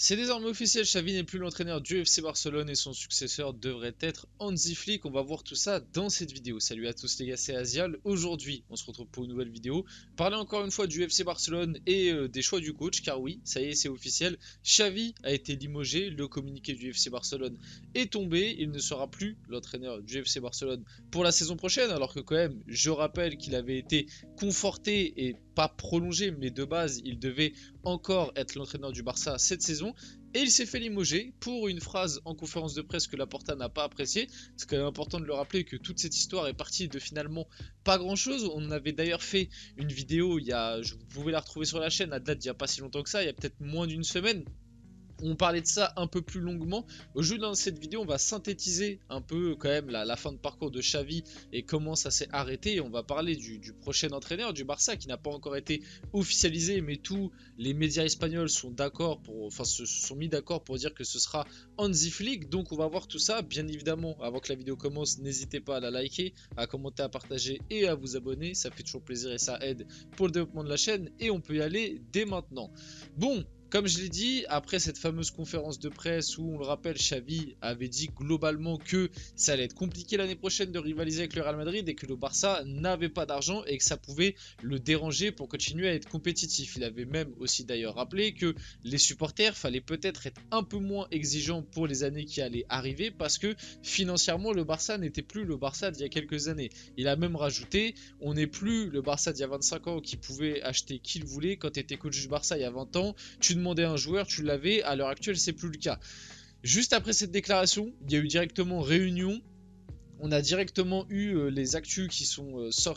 C'est désormais officiel, Xavi n'est plus l'entraîneur du FC Barcelone et son successeur devrait être Hansi Flick. On va voir tout ça dans cette vidéo. Salut à tous les gars, c'est Azial. Aujourd'hui, on se retrouve pour une nouvelle vidéo. Parler encore une fois du FC Barcelone et des choix du coach, car oui, ça y est, c'est officiel. Xavi a été limogé, le communiqué du FC Barcelone est tombé. Il ne sera plus l'entraîneur du FC Barcelone pour la saison prochaine, alors que quand même, je rappelle qu'il avait été conforté et pas prolongé, mais de base, il devait encore être l'entraîneur du Barça cette saison. Et il s'est fait limoger pour une phrase en conférence de presse que Laporta n'a pas appréciée. C'est quand même important de le rappeler que toute cette histoire est partie de finalement pas grand chose. On avait d'ailleurs fait une vidéo, vous pouvez la retrouver sur la chaîne, à date il n'y a pas si longtemps que ça, il y a peut-être moins d'une semaine. On parlait de ça un peu plus longuement. Aujourd'hui dans cette vidéo on va synthétiser un peu quand même la fin de parcours de Xavi et comment ça s'est arrêté. Et on va parler du prochain entraîneur du Barça qui n'a pas encore été officialisé, mais tous les médias espagnols sont d'accord se sont mis d'accord pour dire que ce sera Hansi Flick. Donc on va voir tout ça. Bien évidemment, avant que la vidéo commence, n'hésitez pas à la liker, à commenter, à partager et à vous abonner. Ça fait toujours plaisir et ça aide pour le développement de la chaîne. Et on peut y aller dès maintenant. Bon, comme je l'ai dit, après cette fameuse conférence de presse où, on le rappelle, Xavi avait dit globalement que ça allait être compliqué l'année prochaine de rivaliser avec le Real Madrid et que le Barça n'avait pas d'argent et que ça pouvait le déranger pour continuer à être compétitif. Il avait même aussi d'ailleurs rappelé que les supporters fallait peut-être être un peu moins exigeants pour les années qui allaient arriver parce que financièrement le Barça n'était plus le Barça d'il y a quelques années. Il a même rajouté, on n'est plus le Barça d'il y a 25 ans qui pouvait acheter qui le voulait. Quand tu étais coach du Barça il y a 20 ans, tu demandais un joueur, tu l'avais. À l'heure actuelle, c'est plus le cas. Juste après cette déclaration, il y a eu directement réunion. On a directement eu les actus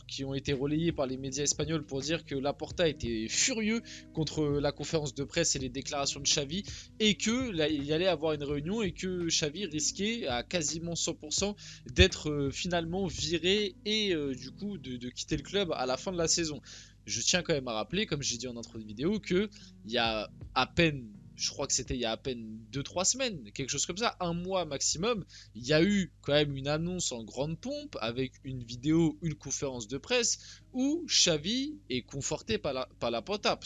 qui ont été relayés par les médias espagnols pour dire que Laporta était furieux contre la conférence de presse et les déclarations de Xavi et que là, il y allait avoir une réunion et que Xavi risquait à quasiment 100% d'être finalement viré et du coup de quitter le club à la fin de la saison. Je tiens quand même à rappeler, comme j'ai dit en intro de vidéo, que il y a à peine, je crois que c'était il y a à peine 2-3 semaines, quelque chose comme ça, un mois maximum, il y a eu quand même une annonce en grande pompe avec une vidéo, une conférence de presse où Xavi est conforté par la Porta,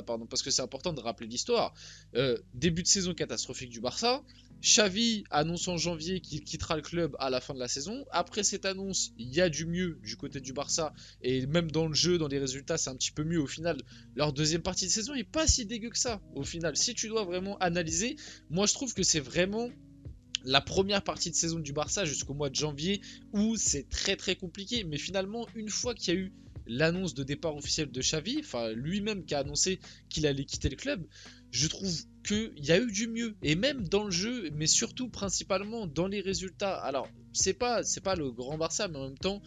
pardon, parce que c'est important de rappeler l'histoire. Début de saison catastrophique du Barça. Xavi annonce en janvier qu'il quittera le club à la fin de la saison. Après cette annonce, il y a du mieux du côté du Barça et même dans le jeu, dans les résultats, c'est un petit peu mieux. Au final, leur deuxième partie de saison est pas si dégueu que ça. Au final, si tu dois vraiment analyser, moi je trouve que c'est vraiment la première partie de saison du Barça jusqu'au mois de janvier où c'est très très compliqué. Mais finalement, une fois qu'il y a eu l'annonce de départ officiel de Xavi, enfin lui-même qui a annoncé qu'il allait quitter le club, je trouve qu'il y a eu du mieux. Et même dans le jeu, mais surtout principalement dans les résultats. Alors, c'est pas le grand Barça, mais en même temps,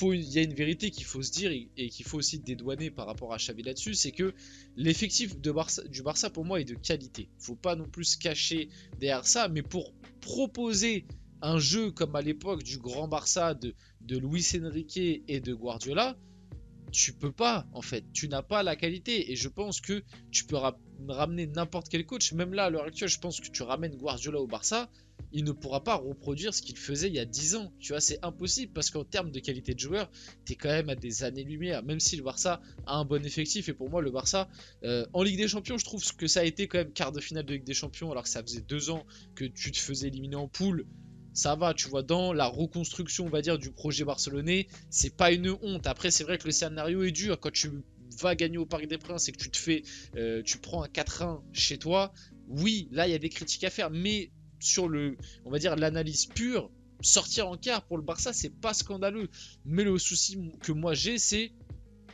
il y a une vérité qu'il faut se dire et qu'il faut aussi dédouaner par rapport à Xavi là-dessus, c'est que l'effectif du Barça pour moi est de qualité. Faut pas non plus se cacher derrière ça, mais pour proposer un jeu comme à l'époque du grand Barça de Luis Enrique et de Guardiola, tu peux pas en fait, tu n'as pas la qualité et je pense que tu peux ramener n'importe quel coach, même là à l'heure actuelle je pense que tu ramènes Guardiola au Barça, il ne pourra pas reproduire ce qu'il faisait il y a 10 ans, tu vois, c'est impossible parce qu'en termes de qualité de joueur, tu es quand même à des années-lumière, même si le Barça a un bon effectif. Et pour moi le Barça en Ligue des Champions, je trouve que ça a été quand même quart de finale de Ligue des Champions alors que ça faisait 2 ans que tu te faisais éliminer en poule. Ça va, tu vois, dans la reconstruction, on va dire, du projet barcelonais, c'est pas une honte. Après, c'est vrai que le scénario est dur quand tu vas gagner au Parc des Princes et que tu prends un 4-1 chez toi. Oui, là, il y a des critiques à faire, mais sur on va dire, l'analyse pure, sortir en quart pour le Barça, c'est pas scandaleux. Mais le souci que moi j'ai, c'est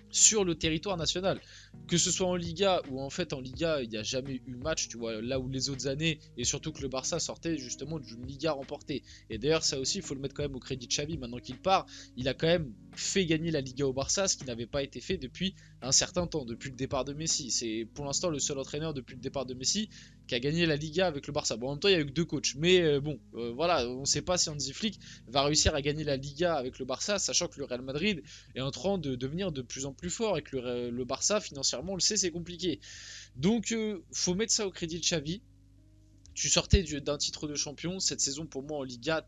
sur le territoire national. Que ce soit en Liga ou en fait en Liga il n'y a jamais eu match, tu vois, là où les autres années, et surtout que le Barça sortait justement d'une Liga remportée. Et d'ailleurs ça aussi il faut le mettre quand même au crédit de Xavi, maintenant qu'il part, il a quand même fait gagner la Liga au Barça, ce qui n'avait pas été fait depuis un certain temps, depuis le départ de Messi. C'est pour l'instant le seul entraîneur depuis le départ de Messi qui a gagné la Liga avec le Barça. Bon, en même temps il y a eu que 2 coachs, mais voilà, on ne sait pas si Hansi Flick va réussir à gagner la Liga avec le Barça, sachant que le Real Madrid est en train de devenir de plus en plus fort et que le Barça financièrement on le sait c'est compliqué. Donc faut mettre ça au crédit de Xavi. Tu sortais d'un titre de champion cette saison. Pour moi en Liga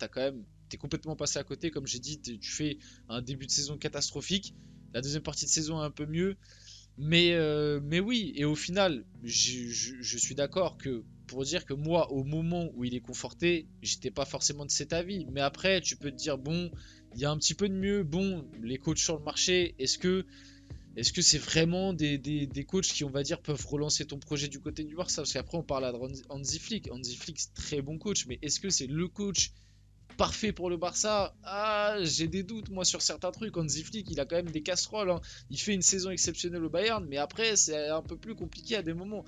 t'es complètement passé à côté. Comme j'ai dit, tu fais un début de saison catastrophique, la deuxième partie de saison est un peu mieux. Mais oui, et au final, je suis d'accord que pour dire que moi, au moment où il est conforté, j'étais pas forcément de cet avis. Mais après, tu peux te dire, bon, il y a un petit peu de mieux. Bon, les coachs sur le marché, est-ce que c'est vraiment des coachs qui, on va dire, peuvent relancer ton projet du côté du Barça? Parce qu'après, on parle de Hansi Flick. Hansi Flick, c'est très bon coach, mais est-ce que c'est le coach parfait pour le Barça? Ah, j'ai des doutes, moi, sur certains trucs. Hansi Flick, il a quand même des casseroles, hein. Il fait une saison exceptionnelle au Bayern, mais après, c'est un peu plus compliqué à des moments.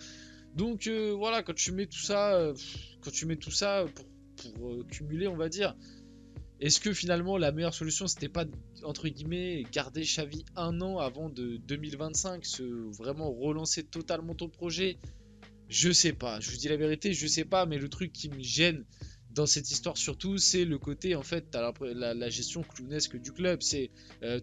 Donc voilà, quand tu mets tout ça pour cumuler, on va dire, est-ce que finalement la meilleure solution c'était pas entre guillemets garder Xavi un an avant de 2025, vraiment relancer totalement ton projet? Je sais pas, je vous dis la vérité, je sais pas, mais le truc qui me gêne dans cette histoire surtout, c'est le côté en fait, t'as la gestion clownesque du club. C'est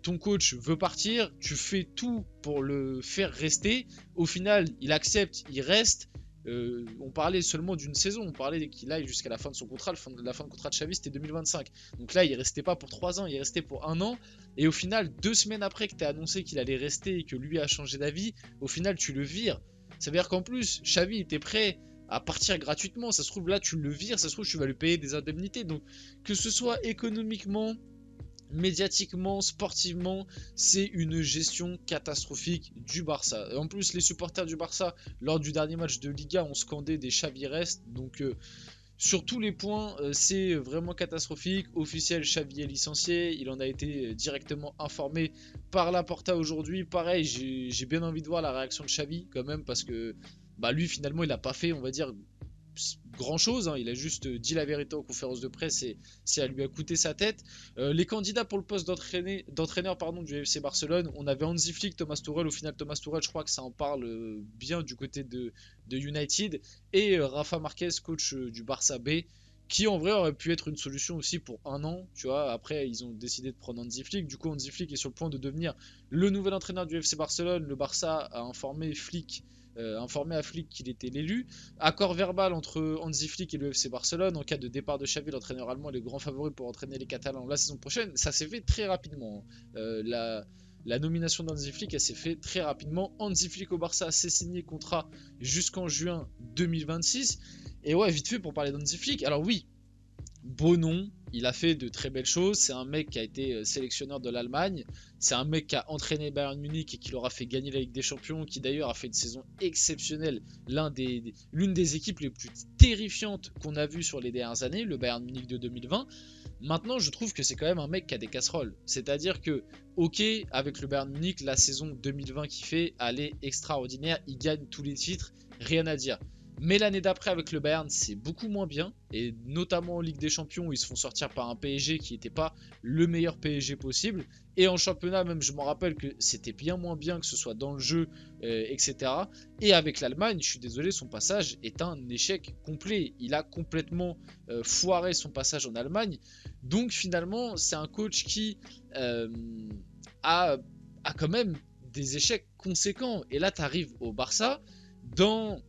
ton coach veut partir, tu fais tout pour le faire rester. Au final, il accepte, il reste. On parlait seulement d'une saison, on parlait qu'il aille jusqu'à la fin de son contrat. La fin de contrat de Xavi c'était 2025. Donc là, il restait pas pour 3 ans, il restait pour un an. Et au final, 2 semaines après que tu as annoncé qu'il allait rester et que lui a changé d'avis, au final, tu le vires. Ça veut dire qu'en plus, Xavi était prêt à partir gratuitement. Ça se trouve, là, tu le vires. Ça se trouve, tu vas lui payer des indemnités. Donc, que ce soit économiquement, médiatiquement, sportivement, c'est une gestion catastrophique du Barça. Et en plus, les supporters du Barça, lors du dernier match de Liga, ont scandé des Xavi restes. Donc, sur tous les points, c'est vraiment catastrophique. Officiel, Xavi est licencié. Il en a été directement informé par Laporta aujourd'hui. Pareil, j'ai bien envie de voir la réaction de Xavi quand même parce que bah, lui finalement il n'a pas fait, on va dire, grand chose, hein. Il a juste dit la vérité en conférence de presse et ça lui a coûté sa tête. Les candidats pour le poste d'entraîneur du FC Barcelone, on avait Hansi Flick, Thomas Tuchel. Au final, Thomas Tuchel, je crois que ça en parle bien du côté de United, et Rafa Marquez, coach du Barça B, qui en vrai aurait pu être une solution aussi pour un an, tu vois. Après, ils ont décidé de prendre Hansi Flick. Du coup, Hansi Flick est sur le point de devenir le nouvel entraîneur du FC Barcelone. Le Barça a informé à Flick qu'il était l'élu. Accord verbal entre Hansi Flick et le FC Barcelone. En cas de départ de Xavi, l'entraîneur allemand est le grand favori pour entraîner les Catalans la saison prochaine. Ça s'est fait très rapidement, hein. La nomination d'Hansi Flick, elle s'est fait très rapidement. Hansi Flick au Barça s'est signé contrat jusqu'en juin 2026. Et ouais, vite fait pour parler d'Hansi Flick. Alors oui, beau nom, il a fait de très belles choses. C'est un mec qui a été sélectionneur de l'Allemagne. C'est un mec qui a entraîné Bayern Munich et qui leur a fait gagner la Ligue des Champions, qui d'ailleurs a fait une saison exceptionnelle. L'une des équipes les plus terrifiantes qu'on a vues sur les dernières années, le Bayern Munich de 2020. Maintenant, je trouve que c'est quand même un mec qui a des casseroles. C'est-à-dire que, ok, avec le Bayern Munich, la saison 2020 qu'il fait, elle est extraordinaire. Il gagne tous les titres, rien à dire. Mais l'année d'après avec le Bayern, c'est beaucoup moins bien. Et notamment en Ligue des Champions, où ils se font sortir par un PSG qui n'était pas le meilleur PSG possible. Et en championnat, même, je me rappelle que c'était bien moins bien, que ce soit dans le jeu, etc. Et avec l'Allemagne, je suis désolé, son passage est un échec complet. Il a complètement foiré son passage en Allemagne. Donc finalement, c'est un coach qui a quand même des échecs conséquents. Et là, tu arrives au Barça dans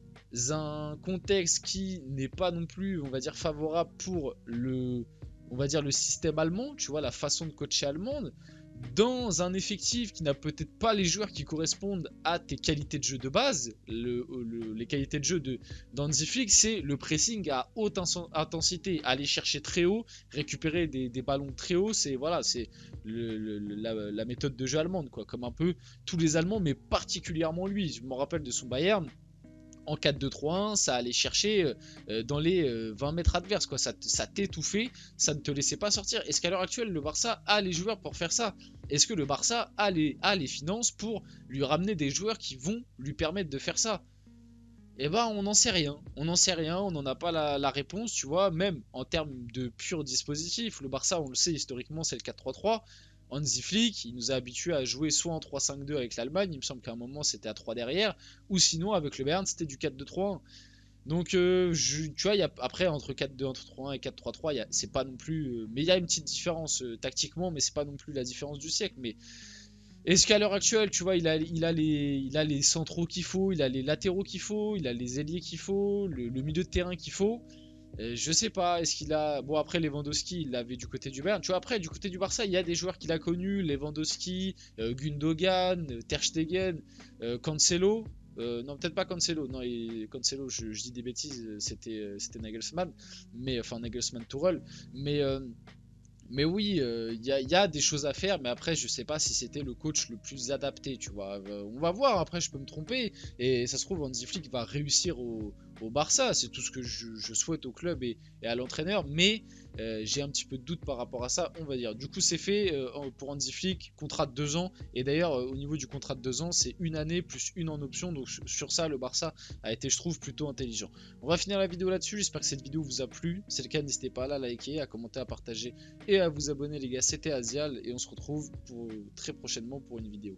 un contexte qui n'est pas non plus, on va dire, favorable pour on va dire, le système allemand, tu vois, la façon de coacher allemande, dans un effectif qui n'a peut-être pas les joueurs qui correspondent à tes qualités de jeu de base. Les qualités de jeu d'Hansi Flick, c'est le pressing à haute intensité, aller chercher très haut, récupérer des ballons très haut. C'est voilà, c'est la méthode de jeu allemande, quoi, comme un peu tous les Allemands, mais particulièrement lui. Je me rappelle de son Bayern. En 4-2-3-1, ça allait chercher dans les 20 mètres adverses, quoi. Ça t'étouffait, ça ne te laissait pas sortir. Est-ce qu'à l'heure actuelle, le Barça a les joueurs pour faire ça? Est-ce que le Barça a les finances pour lui ramener des joueurs qui vont lui permettre de faire ça? Eh ben, on n'en sait rien. On n'en sait rien, on n'en a pas la réponse, tu vois. Même en termes de pur dispositif, le Barça, on le sait historiquement, c'est le 4-3-3. Hansi Flick, il nous a habitués à jouer soit en 3-5-2 avec l'Allemagne, il me semble qu'à un moment c'était à 3 derrière, ou sinon avec le Bayern c'était du 4-2-3-1. Donc tu vois, après entre 4-2, entre 3-1 et 4-3-3, c'est pas non plus... mais il y a une petite différence tactiquement, mais c'est pas non plus la différence du siècle. Mais est-ce qu'à l'heure actuelle, tu vois, il a les centraux qu'il faut, il a les latéraux qu'il faut, il a les ailiers qu'il faut, le milieu de terrain qu'il faut? Je sais pas, est-ce qu'il a... Bon, après, Lewandowski, il l'avait du côté du Bayern. Tu vois, après, du côté du Barça, il y a des joueurs qu'il a connus. Lewandowski, Gundogan, Ter Stegen, Cancelo. Non, peut-être pas Cancelo. Non, Cancelo, je dis des bêtises, c'était Nagelsmann. Mais, enfin, Nagelsmann-Tourelle. Mais... Mais oui, il y a des choses à faire, mais après, je sais pas si c'était le coach le plus adapté, tu vois. On va voir, après, je peux me tromper. Et ça se trouve, Hansi Flick va réussir au Barça. C'est tout ce que je souhaite au club et à l'entraîneur. Mais j'ai un petit peu de doute par rapport à ça, on va dire. Du coup, c'est fait pour Hansi Flick, contrat de 2 ans. Et d'ailleurs, au niveau du contrat de 2 ans, c'est une année plus une en option. Donc sur ça, le Barça a été, je trouve, plutôt intelligent. On va finir la vidéo là-dessus. J'espère que cette vidéo vous a plu. Si c'est le cas, n'hésitez pas à la liker, à commenter, à partager et à vous abonner les gars. C'était Azial et on se retrouve très prochainement pour une vidéo.